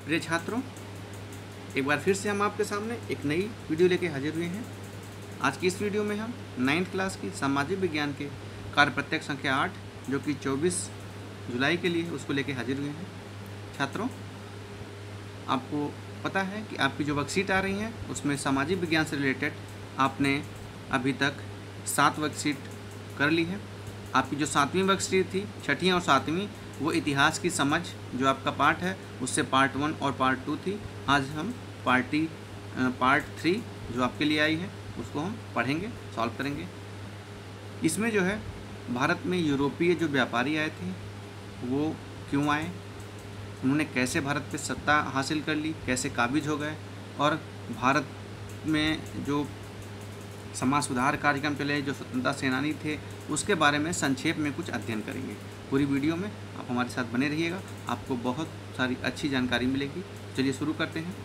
प्रिय छात्रों, एक बार फिर से हम आपके सामने एक नई वीडियो लेके हाजिर हुए हैं। आज की इस वीडियो में हम 9th क्लास की सामाजिक विज्ञान के कार्य प्रत्येक संख्या 8 जो कि 24 जुलाई के लिए उसको लेके हाजिर हुए हैं। छात्रों, आपको पता है कि आपकी जो वर्कशीट आ रही हैं उसमें सामाजिक विज्ञान से रिलेटेड आपने अभी तक 7 वर्कशीट कर ली है। आपकी जो 7वीं वर्कशीट थी, 6ठी और 7वीं, वो इतिहास की समझ जो आपका पार्ट है उससे पार्ट 1 और पार्ट 2 थी। आज हम पार्ट 3 जो आपके लिए आई है उसको हम पढ़ेंगे, सॉल्व करेंगे। इसमें जो है भारत में यूरोपीय जो व्यापारी आए थे वो क्यों आए, उन्होंने कैसे भारत पे सत्ता हासिल कर ली, कैसे काबिज हो गए, और भारत में जो समाज सुधार कार्यक्रम चले, जो स्वतंत्रता सेनानी थे, उसके बारे में संक्षेप में कुछ अध्ययन करेंगे। पूरी वीडियो में आप हमारे साथ बने रहिएगा, आपको बहुत सारी अच्छी जानकारी मिलेगी। चलिए शुरू करते हैं।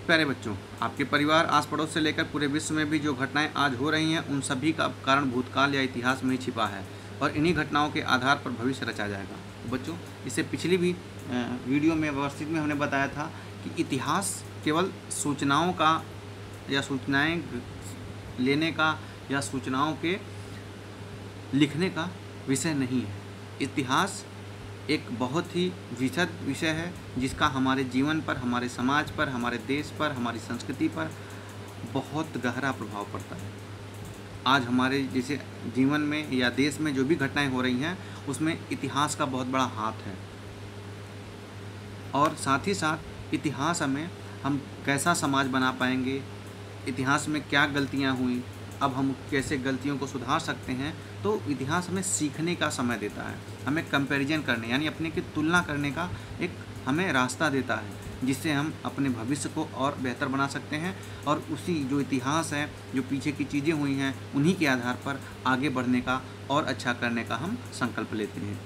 प्यारे बच्चों, आपके परिवार, आस पड़ोस से लेकर पूरे विश्व में भी जो घटनाएं आज हो रही हैं उन सभी का कारण भूतकाल या इतिहास में ही छिपा है और इन्हीं घटनाओं के आधार पर भविष्य रचा जाएगा। तो बच्चों, इससे पिछली भी वीडियो में व्यवस्थित में हमने बताया था कि इतिहास केवल सूचनाओं का या सूचनाएं लेने का या सूचनाओं के लिखने का विषय नहीं है। इतिहास एक बहुत ही विशद विषय है जिसका हमारे जीवन पर, हमारे समाज पर, हमारे देश पर, हमारी संस्कृति पर बहुत गहरा प्रभाव पड़ता है। आज हमारे जैसे जीवन में या देश में जो भी घटनाएं हो रही हैं उसमें इतिहास का बहुत बड़ा हाथ है, और साथ ही साथ इतिहास हमें हम कैसा समाज बना पाएंगे, इतिहास में क्या गलतियां हुई, अब हम कैसे गलतियों को सुधार सकते हैं। तो इतिहास हमें सीखने का समय देता है, हमें कंपैरिजन करने यानी अपने की तुलना करने का एक हमें रास्ता देता है, जिससे हम अपने भविष्य को और बेहतर बना सकते हैं, और उसी जो इतिहास है, जो पीछे की चीज़ें हुई हैं, उन्हीं के आधार पर आगे बढ़ने का और अच्छा करने का हम संकल्प लेते हैं।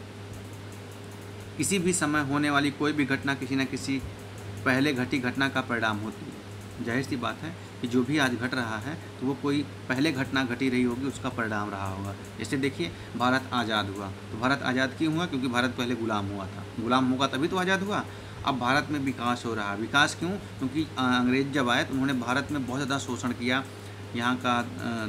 किसी भी समय होने वाली कोई भी घटना किसी न किसी पहले घटी घटना का परिणाम होती है। जाहिर सी बात है कि जो भी आज घट रहा है तो वो कोई पहले घटना घटी रही होगी, उसका परिणाम रहा होगा। जैसे देखिए, भारत आज़ाद हुआ तो भारत आज़ाद क्यों हुआ? क्योंकि भारत पहले गुलाम हुआ था, गुलाम होगा तभी तो आज़ाद हुआ। अब भारत में विकास हो रहा है, विकास क्यों? क्योंकि अंग्रेज जब आए तो उन्होंने भारत में बहुत ज़्यादा शोषण किया, यहाँ का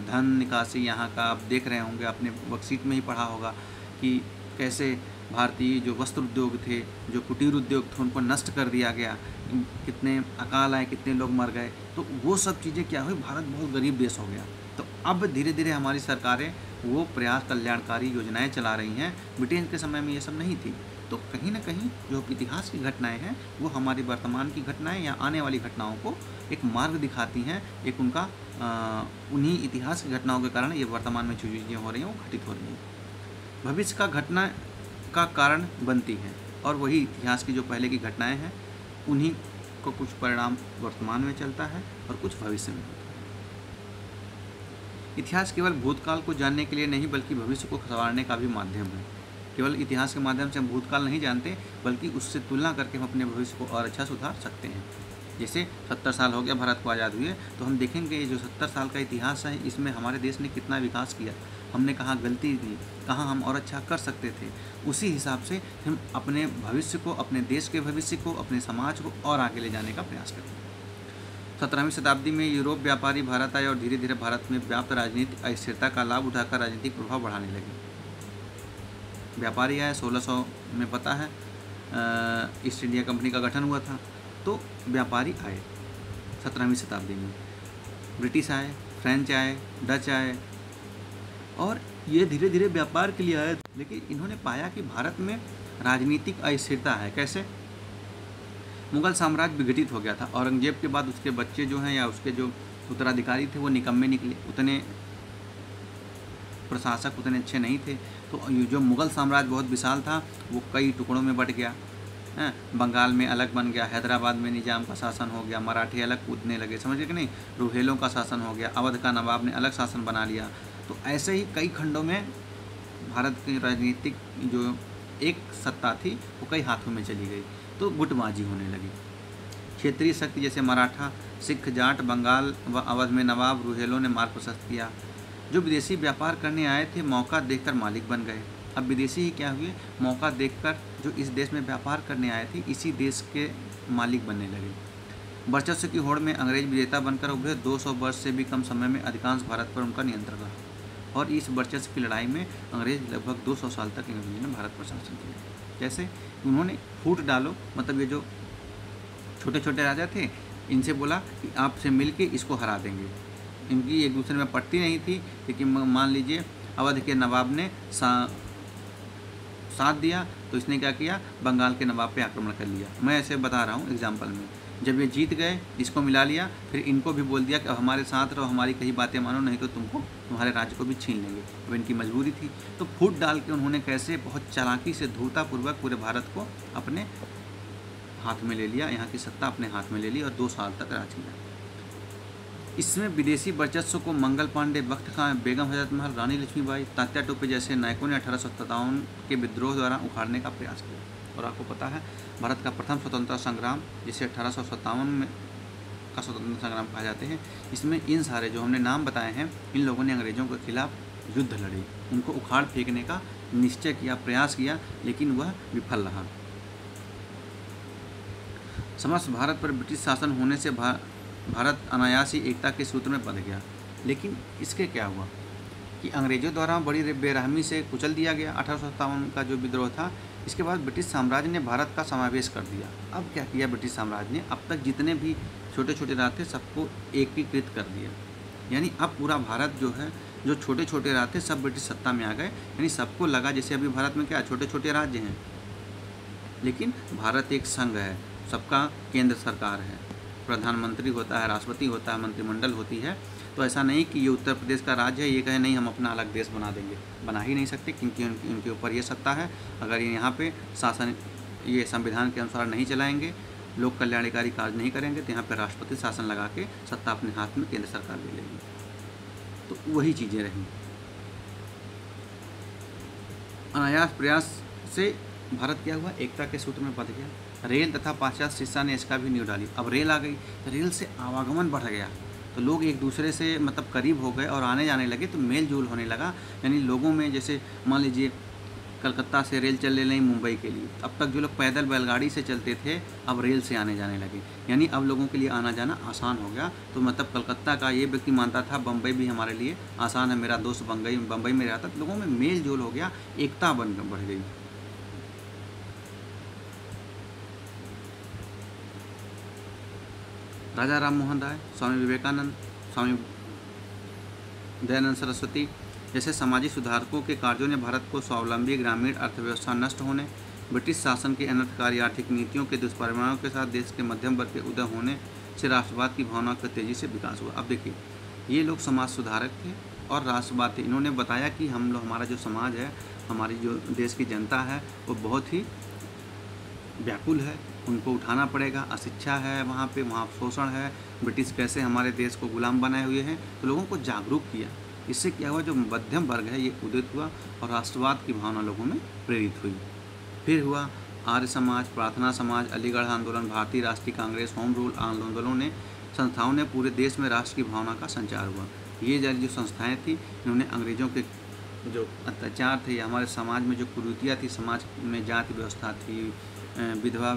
धन निकासी, यहाँ का आप देख रहे होंगे, अपने वर्कशीट में ही पढ़ा होगा कि कैसे भारतीय जो वस्त्र उद्योग थे, जो कुटीर उद्योग थे, उनको नष्ट कर दिया गया, कितने अकाल आए, कितने लोग मर गए। तो वो सब चीज़ें क्या हुई, भारत बहुत गरीब देश हो गया। तो अब धीरे धीरे हमारी सरकारें वो प्रयास कल्याणकारी योजनाएं चला रही हैं। ब्रिटेन के समय में ये सब नहीं थी। तो कहीं ना कहीं जो इतिहास की घटनाएं हैं वो हमारी वर्तमान की घटनाएं या आने वाली घटनाओं को एक मार्ग दिखाती हैं, एक उनका उन्हीं इतिहास की घटनाओं के कारण ये वर्तमान में जो चीज़ें हो रही हैं वो घटित हो रही हैं, भविष्य का घटना का कारण बनती हैं, और वही इतिहास की जो पहले की घटनाएं हैं उन्हीं को कुछ परिणाम वर्तमान में चलता है और कुछ भविष्य में होता है। इतिहास केवल भूतकाल को जानने के लिए नहीं बल्कि भविष्य को संवारने का भी माध्यम है। केवल इतिहास के माध्यम से हम भूतकाल नहीं जानते बल्कि उससे तुलना करके हम अपने भविष्य को और अच्छा सुधार सकते हैं। जैसे 70 साल हो गया भारत को आज़ाद हुए, तो हम देखेंगे ये जो 70 साल का इतिहास है इसमें हमारे देश ने कितना विकास किया, हमने कहाँ गलती की, कहाँ हम और अच्छा कर सकते थे। उसी हिसाब से हम अपने भविष्य को, अपने देश के भविष्य को, अपने समाज को और आगे ले जाने का प्रयास करते हैं। 17वीं शताब्दी में यूरोप व्यापारी भारत आए और धीरे धीरे भारत में व्याप्त राजनीतिक अस्थिरता का लाभ उठाकर राजनीतिक प्रभाव बढ़ाने लगे। व्यापारी आए, 1600 में पता है ईस्ट इंडिया कंपनी का गठन हुआ था। तो व्यापारी आए 17वीं शताब्दी में, ब्रिटिश आए, फ्रेंच आए, डच आए, और ये धीरे धीरे व्यापार के लिए आए। लेकिन इन्होंने पाया कि भारत में राजनीतिक अस्थिरता है। कैसे? मुगल साम्राज्य विघटित हो गया था। औरंगजेब के बाद उसके बच्चे जो हैं या उसके जो उत्तराधिकारी थे वो निकम्मे निकले, उतने प्रशासक उतने अच्छे नहीं थे। तो जो मुगल साम्राज्य बहुत विशाल था वो कई टुकड़ों में बट गया। बंगाल में अलग बन गया, हैदराबाद में निजाम का शासन हो गया, मराठे अलग कूदने लगे, समझे कि नहीं, रुहेलों का शासन हो गया, अवध का नवाब ने अलग शासन बना लिया। तो ऐसे ही कई खंडों में भारत की राजनीतिक जो एक सत्ता थी वो कई हाथों में चली गई, तो गुटबाजी होने लगी। क्षेत्रीय शक्ति जैसे मराठा, सिख, जाट, बंगाल व अवध में नवाब रुहेलों ने मार्ग प्रशस्त किया। जो विदेशी व्यापार करने आए थे मौका देखकर मालिक बन गए। अब विदेशी ही क्या हुए, मौका देखकर जो इस देश में व्यापार करने आए थे इसी देश के मालिक बनने लगे। वर्चस्व की होड़ में अंग्रेज विजेता बनकर उभरे। 200 वर्ष से भी कम समय में अधिकांश भारत पर उनका नियंत्रण रहा और इस वर्चस्व की लड़ाई में अंग्रेज लगभग 200 साल तक अंग्रेजों ने भारत पर शासन किया। जैसे उन्होंने फूट डालो, मतलब ये जो छोटे छोटे राजा थे इनसे बोला कि आपसे मिलके इसको हरा देंगे। इनकी एक दूसरे में पड़ती नहीं थी, लेकिन मान लीजिए अवध के नवाब ने साथ दिया तो इसने क्या किया, बंगाल के नवाब पे आक्रमण कर लिया। मैं ऐसे बता रहा हूँ एग्जाम्पल में। जब ये जीत गए, इसको मिला लिया, फिर इनको भी बोल दिया कि अब हमारे साथ रहो, हमारी कही बातें मानो, नहीं तो तुमको तुम्हारे राज्य को भी छीन लेंगे। अब इनकी मजबूरी थी, तो फूट डाल के उन्होंने कैसे बहुत चालाकी से धूर्ततापूर्वक पूरे भारत को अपने हाथ में ले लिया, यहाँ की सत्ता अपने हाथ में ले ली और 2 साल तक राज किया। इसमें विदेशी वर्चस्व को मंगल पांडे, बख्त खां, बेगम हजरत महल, रानी लक्ष्मीबाई, तात्या टोपे जैसे नायकों ने 1857 के विद्रोह द्वारा उखाड़ने का प्रयास किया। और आपको पता है भारत का प्रथम स्वतंत्रता संग्राम, जिसे 1857 में का स्वतंत्रता संग्राम कहा जाते हैं, इसमें इन सारे जो हमने नाम बताए हैं इन लोगों ने अंग्रेजों के खिलाफ युद्ध लड़ी, उनको उखाड़ फेंकने का निश्चय किया, प्रयास किया, लेकिन वह विफल रहा। समस्त भारत पर ब्रिटिश शासन होने से भारत अनायास ही एकता के सूत्र में बंध गया। लेकिन इसके क्या हुआ कि अंग्रेजों द्वारा बड़ी बेरहमी से कुचल दिया गया 1857 का जो विद्रोह था। इसके बाद ब्रिटिश साम्राज्य ने भारत का समावेश कर दिया। अब क्या किया ब्रिटिश साम्राज्य ने, अब तक जितने भी छोटे छोटे राज्य थे सबको एकीकृत कर दिया। यानी अब पूरा भारत जो है, जो छोटे छोटे राज्य थे सब ब्रिटिश सत्ता में आ गए। यानी सबको लगा जैसे अभी भारत में क्या छोटे छोटे राज्य हैं, लेकिन भारत एक संघ है, सबका केंद्र सरकार है, प्रधानमंत्री होता है, राष्ट्रपति होता है, मंत्रिमंडल होती है। तो ऐसा नहीं कि ये उत्तर प्रदेश का राज्य है, ये कहे नहीं हम अपना अलग देश बना देंगे, बना ही नहीं सकते, क्योंकि उनके ऊपर ये सत्ता है। अगर ये यहाँ पे शासन ये संविधान के अनुसार नहीं चलाएंगे, लोक कल्याणकारी कार्य नहीं करेंगे, तो यहाँ पे राष्ट्रपति शासन लगा के सत्ता अपने हाथ में केंद्र सरकार ले लेगी। तो वही चीज़ें रहीं। अनायास प्रयास से भारत क्या हुआ, एकता के सूत्र में बंध गया। रेल तथा पाश्चात्य शिक्षा ने इसका भी नींव डाली। अब रेल आ गई, रेल से आवागमन बढ़ गया, तो लोग एक दूसरे से मतलब करीब हो गए और आने जाने लगे, तो मेल जोल होने लगा। यानी लोगों में, जैसे मान लीजिए कलकत्ता से रेल चल रही मुंबई के लिए, अब तक जो लोग पैदल बैलगाड़ी से चलते थे अब रेल से आने जाने लगे। यानी अब लोगों के लिए आना जाना आसान हो गया। तो मतलब कलकत्ता का ये व्यक्ति मानता था बम्बई भी हमारे लिए आसान है, मेरा दोस्त बम्बई में रहता, तो लोगों में मेल जोल हो गया, एकता बढ़ गई। राजा राम मोहन राय, स्वामी विवेकानंद, स्वामी दयानंद सरस्वती जैसे सामाजिक सुधारकों के कार्यों ने भारत को स्वावलंबी ग्रामीण अर्थव्यवस्था नष्ट होने, ब्रिटिश शासन की अनर्थकारी आर्थिक नीतियों के दुष्परिणामों के साथ देश के मध्यम वर्ग के उदय होने से राष्ट्रवाद की भावना का तेजी से विकास हुआ। अब देखिए, ये लोग समाज सुधारक थे और राष्ट्रवाद थे। इन्होंने बताया कि हमारा जो समाज है, हमारी जो देश की जनता है, वो बहुत ही व्याकुल है, उनको उठाना पड़ेगा। अशिक्षा है वहाँ शोषण है, ब्रिटिश कैसे हमारे देश को गुलाम बनाए हुए हैं, तो लोगों को जागरूक किया। इससे क्या हुआ, जो मध्यम वर्ग है ये उदित हुआ और राष्ट्रवाद की भावना लोगों में प्रेरित हुई। फिर हुआ आर्य समाज, प्रार्थना समाज, अलीगढ़ आंदोलन, भारतीय राष्ट्रीय कांग्रेस, होम रूल आंदोलनों ने संस्थाओं ने पूरे देश में राष्ट्र की भावना का संचार हुआ। ये जो संस्थाएँ थी, इन्होंने अंग्रेज़ों के जो अत्याचार थे या हमारे समाज में जो कुरीतियाँ थी, समाज में जाति व्यवस्था थी, विधवा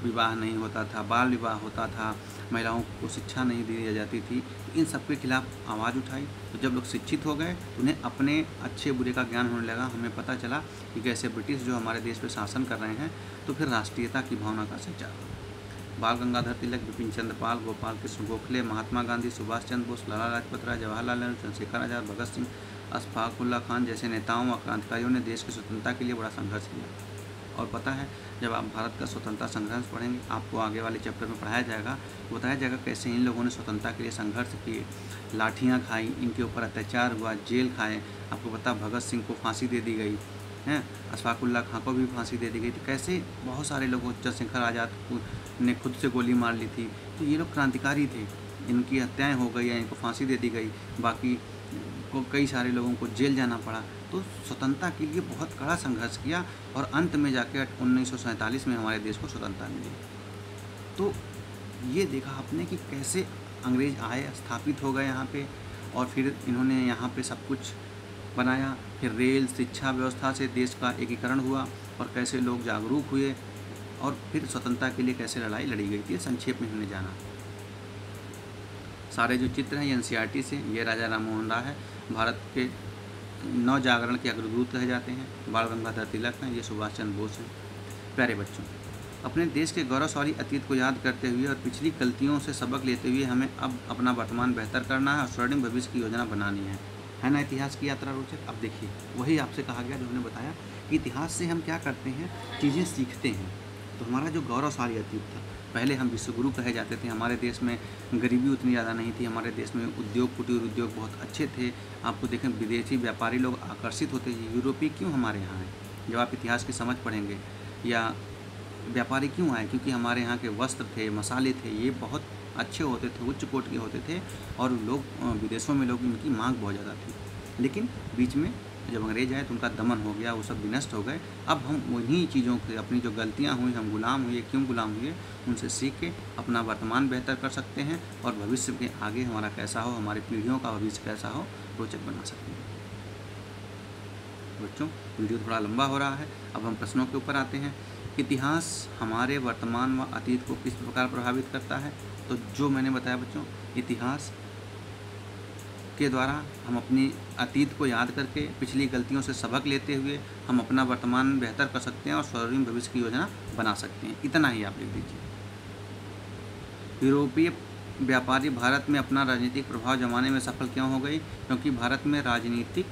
विवाह नहीं होता था, बाल विवाह होता था, महिलाओं को शिक्षा नहीं दी जाती थी, तो इन सब के खिलाफ आवाज़ उठाई। तो जब लोग शिक्षित हो गए, उन्हें अपने अच्छे बुरे का ज्ञान होने लगा। हमें पता चला कि कैसे ब्रिटिश जो हमारे देश पे शासन कर रहे हैं, तो फिर राष्ट्रीयता की भावना का संचार हुआ। बाल गंगाधर तिलक, बिपिन चंद्र पाल, गोपाल कृष्ण गोखले, महात्मा गांधी, सुभाष चंद्र बोस, लाला लाजपत राय, जवाहरलाल नेहरू, चंद्रशेखर आज़ाद, भगत सिंह, अशफाक उल्लाह खान जैसे नेताओं और क्रांतिकारियों ने देश की स्वतंत्रता के लिए बड़ा संघर्ष किया। और पता है, जब आप भारत का स्वतंत्रता संघर्ष पढ़ेंगे, आपको आगे वाले चैप्टर में पढ़ाया जाएगा, बताया जाएगा कैसे इन लोगों ने स्वतंत्रता के लिए संघर्ष किए, लाठियाँ खाई, इनके ऊपर अत्याचार हुआ, जेल खाए। आपको पता भगत सिंह को फांसी दे दी गई है, अशफाक उल्लाह खां को भी फांसी दे दी गई। तो कैसे बहुत सारे लोगों, चंद्रशेखर आज़ाद ने खुद से गोली मार ली थी। तो ये लोग क्रांतिकारी थे, इनकी हत्याएँ हो गई या इनको फांसी दे दी गई, बाकी को कई सारे लोगों को जेल जाना पड़ा। तो स्वतंत्रता के लिए बहुत कड़ा संघर्ष किया और अंत में जाके 1947 में हमारे देश को स्वतंत्रता मिली। तो ये देखा आपने कि कैसे अंग्रेज आए, स्थापित हो गए यहाँ पे, और फिर इन्होंने यहाँ पे सब कुछ बनाया, फिर रेल शिक्षा व्यवस्था से देश का एकीकरण हुआ और कैसे लोग जागरूक हुए और फिर स्वतंत्रता के लिए कैसे लड़ाई लड़ी गई थी, संक्षेप में हमने जाना। सारे जो चित्र हैं ये एनसीईआरटी से, ये राजा राम मोहन राय है, भारत के नव जागरण के अग्रदूत कहे जाते हैं, बाल गंगाधर तिलक हैं, ये सुभाष चंद्र बोस हैं। प्यारे बच्चों, अपने देश के गौरवशाली अतीत को याद करते हुए और पिछली गलतियों से सबक लेते हुए हमें अब अपना वर्तमान बेहतर करना है और स्वर्णिम भविष्य की योजना बनानी है ना। इतिहास की यात्रा रोचक। अब देखिए, वही आपसे कहा गया जो हमने बताया कि इतिहास से हम क्या करते हैं, चीज़ें सीखते हैं। तो हमारा जो गौरवशाली अतीत था, पहले हम विश्वगुरु कहे जाते थे, हमारे देश में गरीबी उतनी ज़्यादा नहीं थी, हमारे देश में उद्योग कुटीर उद्योग बहुत अच्छे थे। आपको देखें विदेशी व्यापारी लोग आकर्षित होते हैं, यूरोपीय क्यों हमारे यहाँ आए, जब आप इतिहास की समझ पढ़ेंगे, या व्यापारी क्यों आए, क्योंकि हमारे यहाँ के वस्त्र थे, मसाले थे, ये बहुत अच्छे होते थे, उच्च कोट के होते थे और लोग विदेशों में लोग इनकी मांग बहुत ज़्यादा थी। लेकिन बीच में जब अंग्रेज आए तो उनका दमन हो गया, वो सब विनष्ट हो गए। अब हम उन्हीं चीज़ों से, अपनी जो गलतियाँ हुई, हम गुलाम हुए, क्यों गुलाम हुए, उनसे सीख के अपना वर्तमान बेहतर कर सकते हैं और भविष्य के आगे हमारा कैसा हो, हमारी पीढ़ियों का भविष्य कैसा हो, रोचक बना सकते हैं। बच्चों, वीडियो थोड़ा लंबा हो रहा है, अब हम प्रश्नों के ऊपर आते हैं। इतिहास हमारे वर्तमान व अतीत को किस प्रकार प्रभावित करता है? तो जो मैंने बताया बच्चों, इतिहास के द्वारा हम अपनी अतीत को याद करके पिछली गलतियों से सबक लेते हुए हम अपना वर्तमान बेहतर कर सकते हैं और स्वर्णिम भविष्य की योजना बना सकते हैं। इतना ही आप लिख दीजिए। यूरोपीय व्यापारी भारत में अपना राजनीतिक प्रभाव जमाने में सफल क्यों हो गई? क्योंकि भारत में राजनीतिक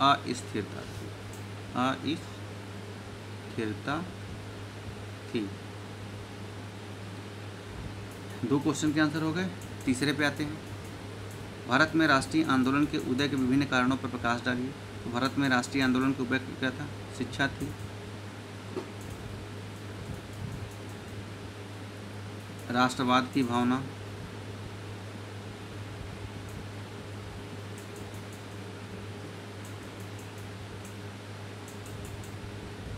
अस्थिरता थी। 2 क्वेश्चन के आंसर हो गए। तीसरे पे आते हैं। भारत में राष्ट्रीय आंदोलन के उदय के विभिन्न कारणों पर प्रकाश डालिए। तो भारत में राष्ट्रीय आंदोलन के उदय क्या था? शिक्षा थी, राष्ट्रवाद की भावना,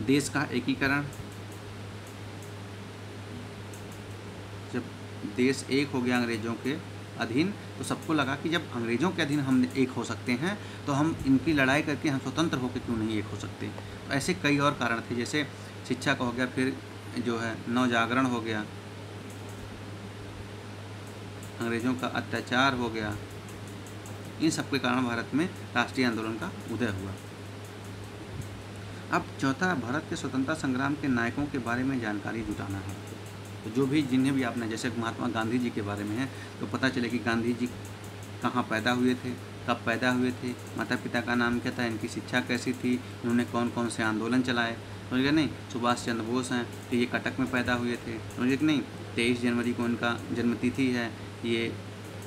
देश का एकीकरण, जब देश एक हो गया अंग्रेज़ों के अधीन तो सबको लगा कि जब अंग्रेज़ों के अधीन हम एक हो सकते हैं तो हम इनकी लड़ाई करके हम स्वतंत्र होकर क्यों नहीं एक हो सकते। तो ऐसे कई और कारण थे, जैसे शिक्षा का हो गया, फिर जो है नवजागरण हो गया, अंग्रेज़ों का अत्याचार हो गया। इन सब के कारण भारत में राष्ट्रीय आंदोलन का उदय हुआ। अब चौथा, भारत के स्वतंत्रता संग्राम के नायकों के बारे में जानकारी जुटाना है। तो जो भी जिन्हें भी आपने, जैसे महात्मा गांधी जी के बारे में है तो पता चले कि गांधी जी कहाँ पैदा हुए थे, कब पैदा हुए थे, माता पिता का नाम क्या था, इनकी शिक्षा कैसी थी, इन्होंने कौन कौन से आंदोलन चलाए। समझ गए नहीं? सुभाष चंद्र बोस हैं तो ये कटक में पैदा हुए थे, समझ गए नहीं? 23 जनवरी को इनका जन्मतिथि है। ये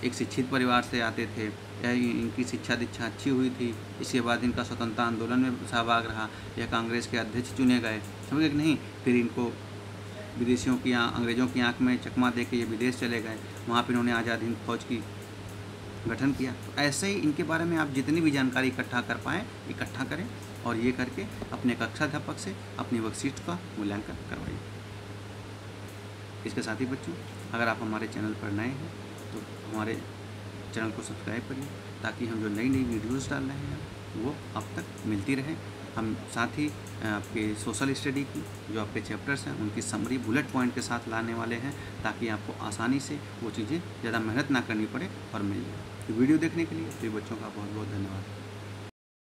एक शिक्षित परिवार से आते थे, इनकी शिक्षा दीक्षा अच्छी हुई थी। इसके बाद इनका स्वतंत्रता आंदोलन में सहभाग रहा, यह कांग्रेस के अध्यक्ष चुने गए, समझ गए कि नहीं? फिर इनको विदेशियों की अंग्रेज़ों की आंख में चकमा दे के ये विदेश चले गए, वहाँ पर इन्होंने आज़ाद हिंद फौज की गठन किया। तो ऐसे ही इनके बारे में आप जितनी भी जानकारी इकट्ठा कर पाएँ इकट्ठा करें और ये करके अपने कक्षाध्यापक से अपनी वर्कशीट का मूल्यांकन करवाइए। इसके साथ ही बच्चों, अगर आप हमारे चैनल पर नए हैं तो हमारे चैनल को सब्सक्राइब करिए ताकि हम जो नई नई वीडियोज़ डाल रहे हैं वो आप तक मिलती रहे। हम साथ ही आपके सोशल स्टडी की जो आपके चैप्टर्स हैं उनकी समरी बुलेट पॉइंट के साथ लाने वाले हैं ताकि आपको आसानी से वो चीज़ें ज़्यादा मेहनत ना करनी पड़े और मिल जाए। तो वीडियो देखने के लिए सभी बच्चों का बहुत बहुत धन्यवाद।